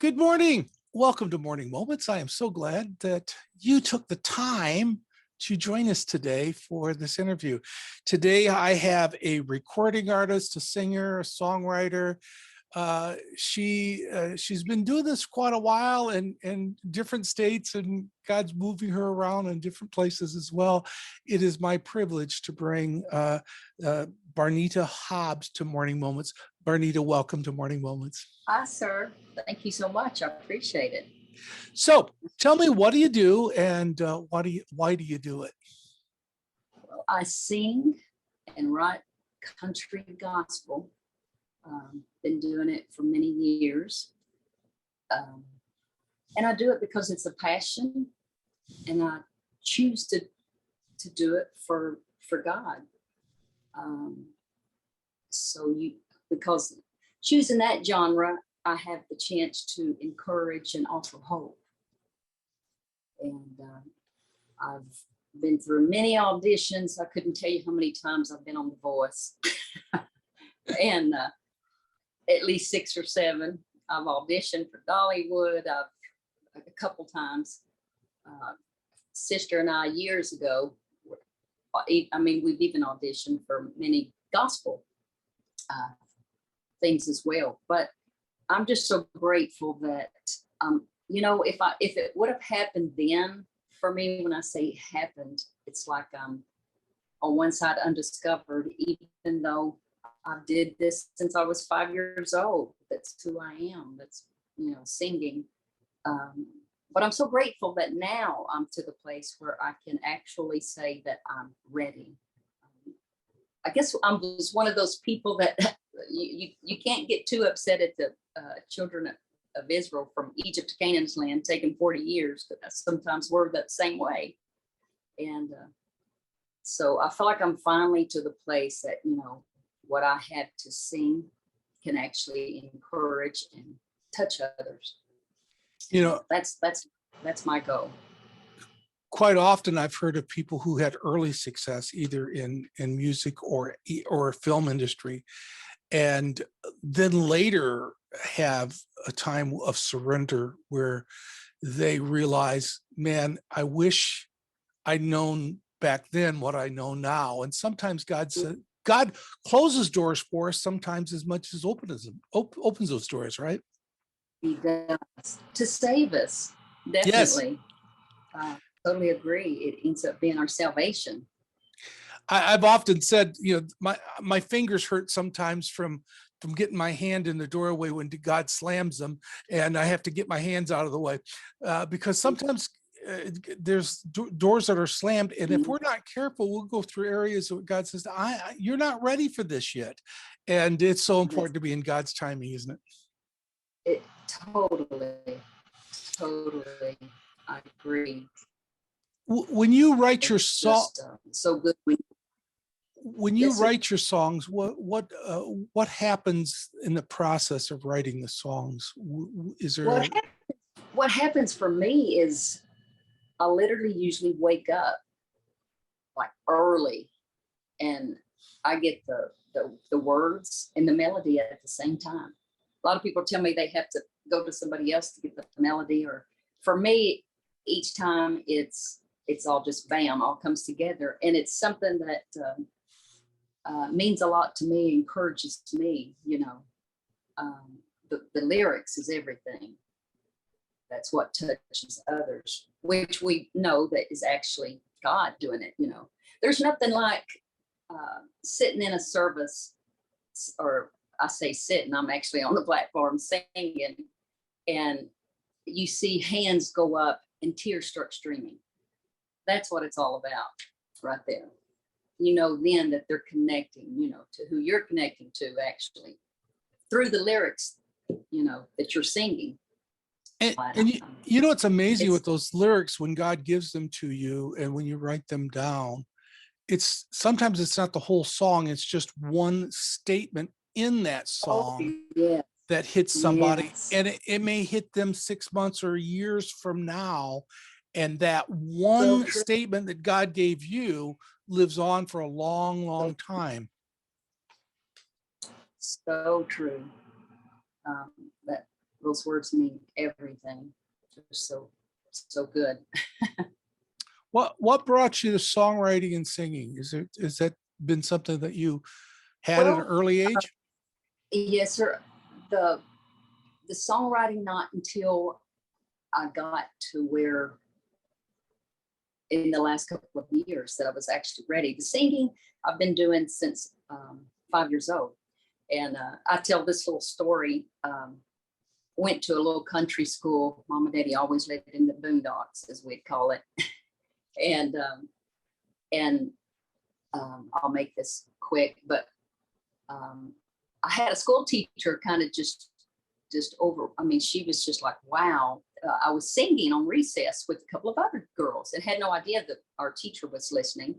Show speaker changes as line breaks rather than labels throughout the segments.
Good morning. Welcome to Morning Moments. I am so glad that you took the time to join us today for this interview. Today, I have a recording artist, a singer, a songwriter. She's been doing this quite a while in different states, and God's moving her around in different places as well. It is my privilege to bring Barnita Hobbs to Morning Moments. Barnita, welcome to Morning Moments.
Hi, sir. Thank you so much. I appreciate it.
So tell me, what do you do, and why do you do it?
Well, I sing and write country gospel. Been doing it for many years. And I do it because it's a passion, and I choose to do it for God. Because choosing that genre, I have the chance to encourage and offer hope. And I've been through many auditions. I couldn't tell you how many times I've been on The Voice. And at least 6 or 7. I've auditioned for Dollywood a couple times. Sister and I, years ago, we've even auditioned for many gospel things as well. But I'm just so grateful that, if it would have happened then, for me, when I say happened, it's like I'm on one side undiscovered, even though I did this since I was 5 years old. That's who I am. That's, singing. But I'm so grateful that now I'm to the place where I can actually say that I'm ready. I guess I'm just one of those people that you can't get too upset at the children of Israel from Egypt to Canaan's land taking 40 years, but sometimes we're that same way. And so I feel like I'm finally to the place that, what I have to sing can actually encourage and touch others. That's my goal.
Quite often I've heard of people who had early success either in music or film industry, and then later have a time of surrender where they realize, man, I wish I'd known back then what I know now. And sometimes God closes doors for us sometimes as much as opens those doors, right?
He does, to save us. Definitely. Yes. Totally agree. It ends up being our salvation.
I've often said, my fingers hurt sometimes from getting my hand in the doorway when God slams them, and I have to get my hands out of the way because sometimes there's doors that are slammed, and if we're not careful, we'll go through areas where God says, "You're not ready for this yet," and it's so important to be in God's timing, isn't it?
It totally, I agree.
When you write your song,
so good.
When you write your songs, what happens in the process of writing the songs? Is there
what happens for me is I literally usually wake up like early, and I get the words and the melody at the same time. A lot of people tell me they have to go to somebody else to get the melody, or for me, each time it's all just bam, all comes together, and it's something that means a lot to me, encourages me. The lyrics is everything. That's what touches others, which we know that is actually God doing it. There's nothing like sitting in a service, or I say sitting, I'm actually on the platform singing, and you see hands go up and tears start streaming. That's what it's all about right there. Then that they're connecting, to who you're connecting to actually through the lyrics, that you're singing.
And it's amazing with those lyrics when God gives them to you and when you write them down, sometimes it's not the whole song. It's just one statement in that song that hits somebody. Yes. And it may hit them 6 months or years from now. And that one statement that God gave you lives on for a long, long time.
So true. those words mean everything. They're so good.
What brought you to songwriting and singing? Is that been something that you had at an
Well,
early age?
yes, sir. The the songwriting, not until I got to where in the last couple of years that I was actually ready. The singing I've been doing since 5 years old. And I tell this little story. Went to a little country school. Mom and Daddy always lived in the boondocks, as we'd call it. and I'll make this quick, but I had a school teacher kind of just over. I mean, she was just like, wow. I was singing on recess with a couple of other girls and had no idea that our teacher was listening.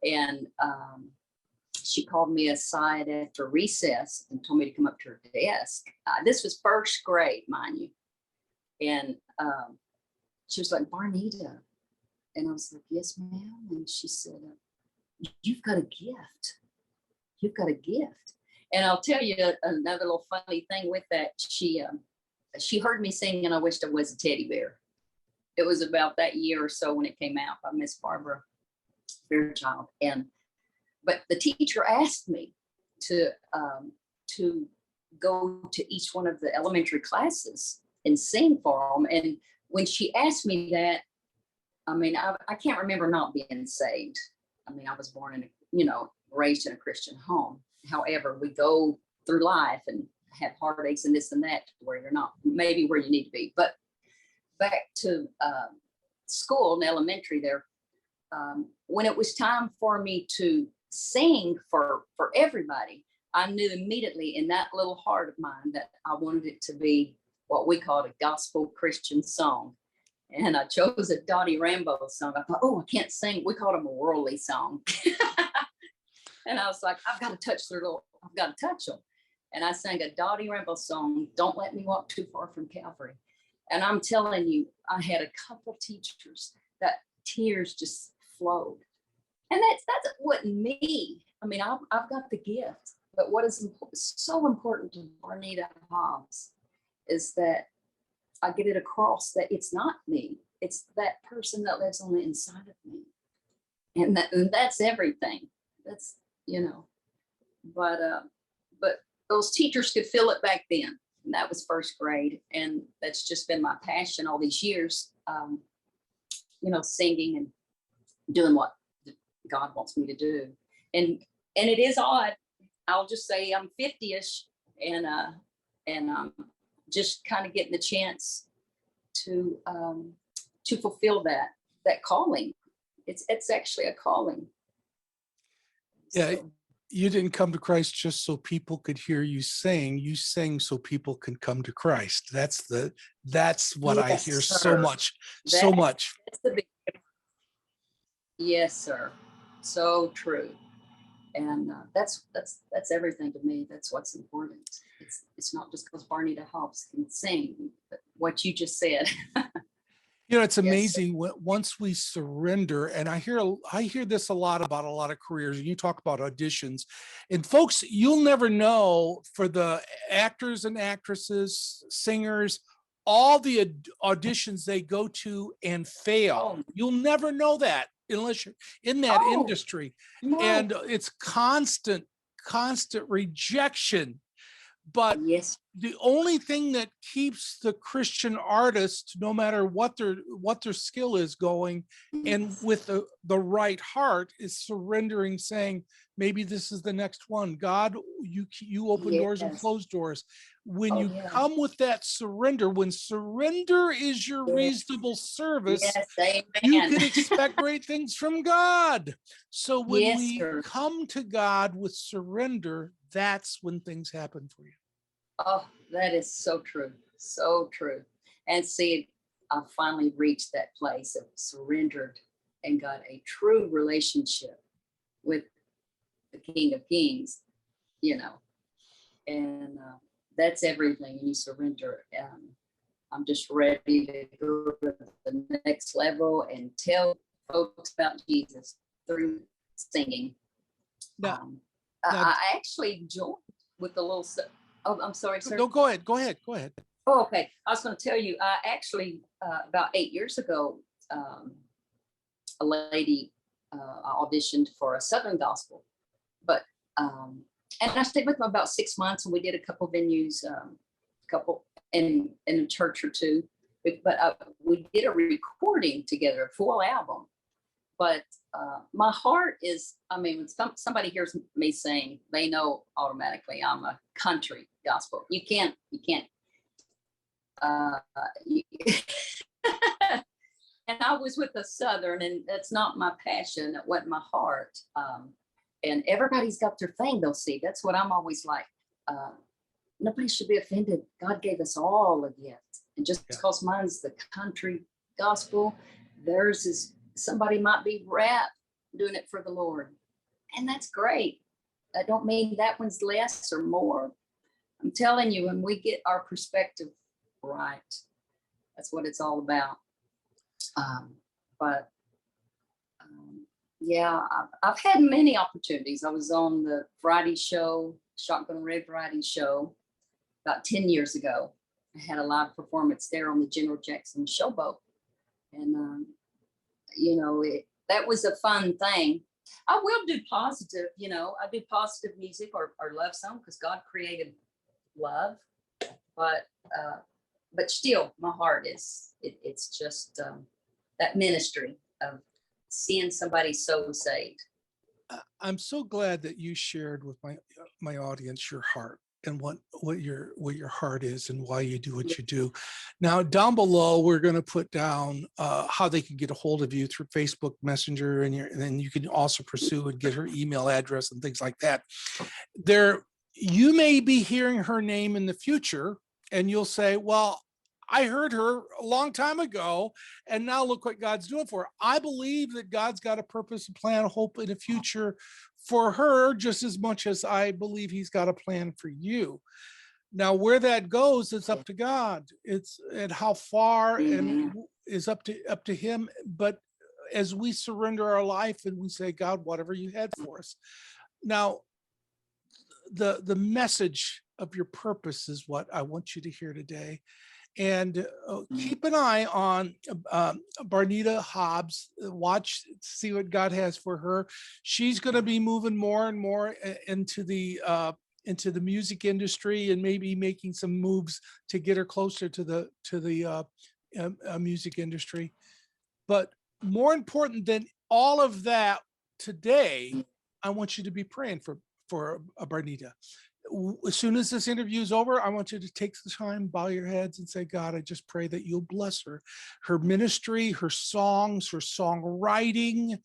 And she called me aside after recess and told me to come up to her desk. This was first grade, mind you. And she was like, Barnita. And I was like, yes, ma'am. And she said, you've got a gift. You've got a gift. And I'll tell you another little funny thing with that. She heard me sing and I wished I was a teddy bear. It was about that year or so when it came out by Miss Barbara Fairchild. But the teacher asked me to go to each one of the elementary classes and sing for them. And when she asked me that, I mean, I can't remember not being saved. I mean, I was born raised in a Christian home. However, we go through life and have heartaches and this and that where you're not maybe where you need to be. But back to school and elementary there, when it was time for me to sing for everybody, I knew immediately in that little heart of mine that I wanted it to be what we called a gospel Christian song. And I chose a Dottie Rambo song. I thought, oh, I can't sing. We called them a worldly song. And I was like, I've got to touch them. And I sang a Dottie Rambo song, Don't Let Me Walk Too Far from Calvary. And I'm telling you, I had a couple teachers that tears just flowed. And that's what me. I mean, I've got the gift. But what is so important to Barnita Hobbs is that I get it across that it's not me. It's that person that lives on the inside of me. And that's everything. That's, but those teachers could feel it back then. And that was first grade. And that's just been my passion all these years, singing and doing what God wants me to do. And it is odd. I'll just say I'm 50-ish and just kind of getting the chance to fulfill that calling. It's actually a calling.
Yeah, you didn't come to Christ just so people could hear you sing. You sing so people can come to Christ. That's what I hear
sir.
so much.
That's the big. Yes, sir. So true. And that's everything to me. That's what's important. It's not just because Barnita Hobbs can sing, but what you just said.
It's amazing once we surrender, and I hear this a lot about a lot of careers, and you talk about auditions, and folks, you'll never know for the actors and actresses, singers, all the auditions they go to and fail.
Oh.
You'll never know that unless you're in that industry.
No.
And it's constant rejection. But
yes,
the only thing that keeps the Christian artist, no matter what their skill is, going and with the right heart, is surrendering, saying, maybe this is the next one. God, you open doors and close doors. When you come with that surrender, when surrender is your reasonable service, you can expect great things from God. So when we come to God with surrender, that's when things happen for you.
Oh, that is so true. So true. And see, I finally reached that place of surrendered and got a true relationship with the King of Kings, and that's everything. You surrender. I'm just ready to go to the next level and tell folks about Jesus through singing. I actually joined with the little. Oh, I'm sorry, sir.
No, go ahead.
Oh, okay. I was going to tell you, I actually, about 8 years ago, a lady auditioned for a Southern gospel, but, and I stayed with them about 6 months, and we did a couple venues, couple in a church or two, but we did a recording together, a full album. But my heart is, I mean, when somebody hears me sing, they know automatically I'm a country gospel. You can't, uh, you, and I was with a Southern, and that's not my passion. That wasn't my heart. And everybody's got their thing, they'll see. That's what I'm always like. Nobody should be offended. God gave us all a gift. And just because mine's the country gospel, theirs is, somebody might be rap doing it for the Lord. And that's great. I don't mean that one's less or more. I'm telling you, when we get our perspective right, that's what it's all about. But yeah, I've had many opportunities. I was on the variety show, Shotgun Red variety show, about 10 years ago. I had a live performance there on the General Jackson Showboat. And, you know, that was a fun thing. I will do positive, you know, I do positive music or love song because God created love. But still, my heart is, it's just that ministry of seeing somebody so saved.
I'm so glad that you shared with my audience your heart and what your heart is and why you do what you do. Now, down below, we're going to put down how they can get a hold of you through Facebook Messenger, and then you can also pursue and get her email address and things like that. You may be hearing her name in the future, and you'll say, well, I heard her a long time ago, and now look what God's doing for her. I believe that God's got a purpose, a plan, a hope, and a future for her just as much as I believe he's got a plan for you. Now, where that goes, it's up to God. It's and how far and is up to him. But as we surrender our life and we say, God, whatever you had for us. Now, the message of your purpose is what I want you to hear today. And keep an eye on Barnita Hobbs. Watch, see what God has for her. She's going to be moving more and more into the music industry, and maybe making some moves to get her closer to the music industry. But more important than all of that today, I want you to be praying for Barnita. As soon as this interview is over, I want you to take the time, bow your heads, and say, God, I just pray that you'll bless her ministry, her songs, her songwriting,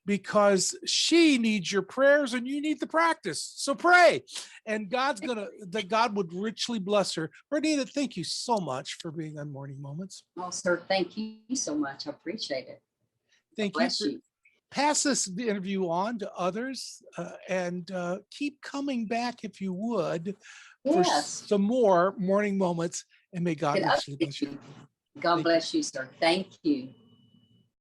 because she needs your prayers and you need the practice. So pray, and that God would richly bless her. Barnita, thank you so much for being on Morning Moments.
Oh, sir, thank you so much. I appreciate it.
Thank you. Pass this interview on to others, and keep coming back if you would for some more Morning Moments, and may God richly bless you.
God bless you, sir. Thank you.